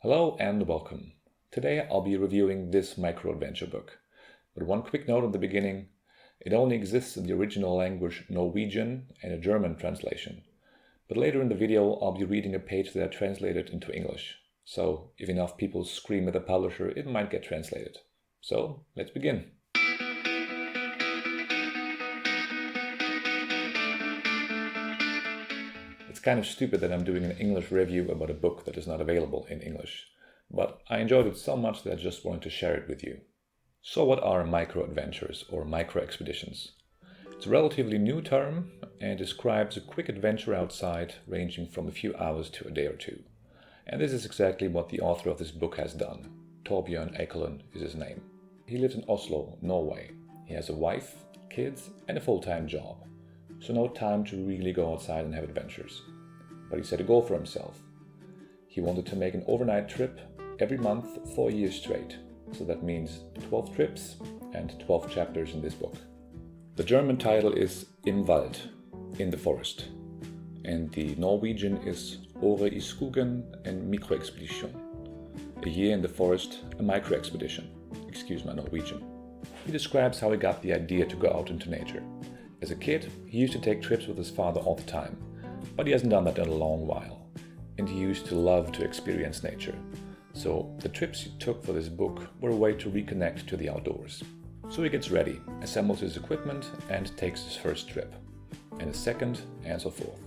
Hello and welcome. Today I'll be reviewing this micro-adventure book. But one quick note at the beginning, it only exists in the original language Norwegian and a German translation. But later in the video I'll be reading a page that I translated into English. So if enough people scream at the publisher, it might get translated. So let's begin. It's kind of stupid that I'm doing an English review about a book that is not available in English, but I enjoyed it so much that I just wanted to share it with you. So what are micro-adventures or micro-expeditions? It's a relatively new term and describes a quick adventure outside ranging from a few hours to a day or two. And this is exactly what the author of this book has done. Torbjørn Ekelund is his name. He lives in Oslo, Norway. He has a wife, kids and a full-time job. So no time to really go outside and have adventures. But he set a goal for himself. He wanted to make an overnight trip every month for a year straight. So that means 12 trips and 12 chapters in this book. The German title is Im Wald, in the forest. And the Norwegian is Året i skogen, en microexpedition. A year in the forest, a microexpedition. Excuse my Norwegian. He describes how he got the idea to go out into nature. As a kid, he used to take trips with his father all the time, but he hasn't done that in a long while. And he used to love to experience nature. So the trips he took for this book were a way to reconnect to the outdoors. So he gets ready, assembles his equipment and takes his first trip. And a second, and so forth.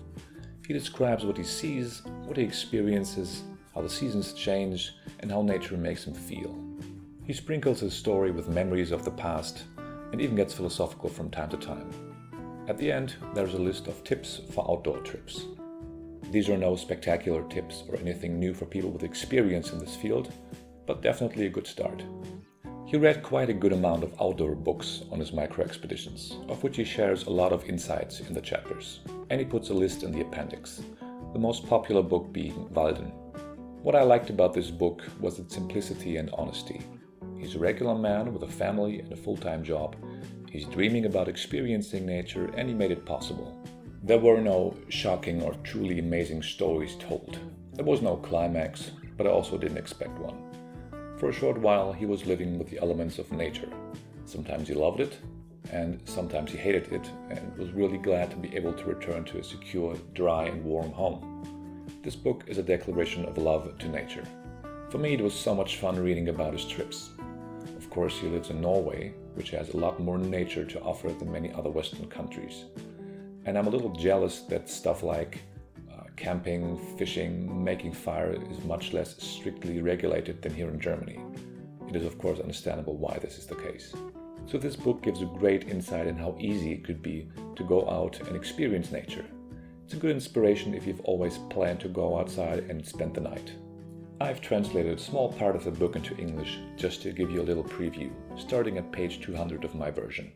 He describes what he sees, what he experiences, how the seasons change, and how nature makes him feel. He sprinkles his story with memories of the past, and even gets philosophical from time to time. At the end, there's a list of tips for outdoor trips. These are no spectacular tips or anything new for people with experience in this field, but definitely a good start. He read quite a good amount of outdoor books on his micro-expeditions, of which he shares a lot of insights in the chapters. And he puts a list in the appendix, the most popular book being Wald. What I liked about this book was its simplicity and honesty. He's a regular man with a family and a full-time job. He's dreaming about experiencing nature and he made it possible. There were no shocking or truly amazing stories told. There was no climax, but I also didn't expect one. For a short while he was living with the elements of nature. Sometimes he loved it, and sometimes he hated it and was really glad to be able to return to a secure, dry and warm home. This book is a declaration of love to nature. For me it was so much fun reading about his trips. Of course he lives in Norway, which has a lot more nature to offer than many other Western countries. And I'm a little jealous that stuff like camping, fishing, making fire is much less strictly regulated than here in Germany. It is of course understandable why this is the case. So this book gives a great insight in how easy it could be to go out and experience nature. It's a good inspiration if you've always planned to go outside and spend the night. I've translated a small part of the book into English just to give you a little preview, starting at page 200 of my version.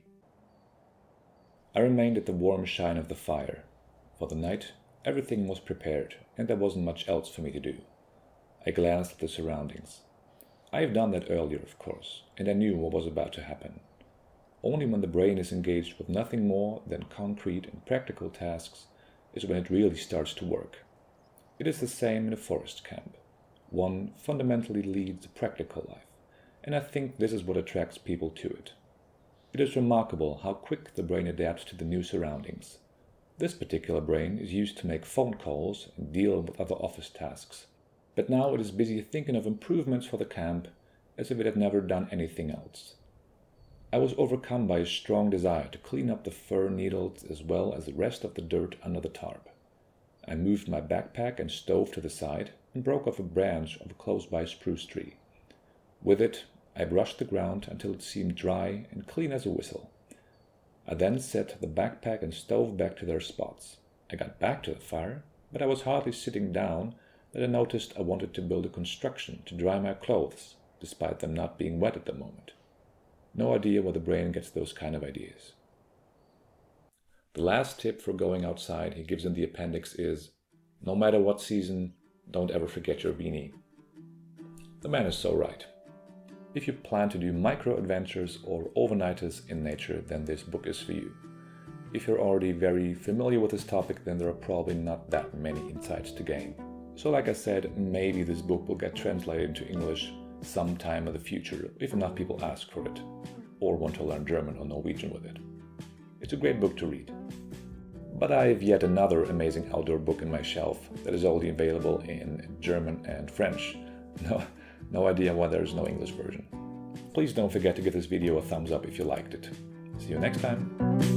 I remained at the warm shine of the fire. For the night, everything was prepared and there wasn't much else for me to do. I glanced at the surroundings. I have done that earlier, of course, and I knew what was about to happen. Only when the brain is engaged with nothing more than concrete and practical tasks is when it really starts to work. It is the same in a forest camp. One fundamentally leads a practical life, and I think this is what attracts people to it. It is remarkable how quick the brain adapts to the new surroundings. This particular brain is used to make phone calls and deal with other office tasks, but now it is busy thinking of improvements for the camp as if it had never done anything else. I was overcome by a strong desire to clean up the fir needles as well as the rest of the dirt under the tarp. I moved my backpack and stove to the side and broke off a branch of a close-by spruce tree. With it, I brushed the ground until it seemed dry and clean as a whistle. I then set the backpack and stove back to their spots. I got back to the fire, but I was hardly sitting down that I noticed I wanted to build a construction to dry my clothes, despite them not being wet at the moment. No idea where the brain gets those kind of ideas. The last tip for going outside he gives in the appendix is, no matter what season, don't ever forget your beanie. The man is so right. If you plan to do micro-adventures or overnighters in nature, then this book is for you. If you're already very familiar with this topic, then there are probably not that many insights to gain. So like I said, maybe this book will get translated into English sometime in the future, if enough people ask for it, or want to learn German or Norwegian with it. It's a great book to read. But I have yet another amazing outdoor book in my shelf that is only available in German and French. No idea why there is no English version. Please don't forget to give this video a thumbs up if you liked it. See you next time!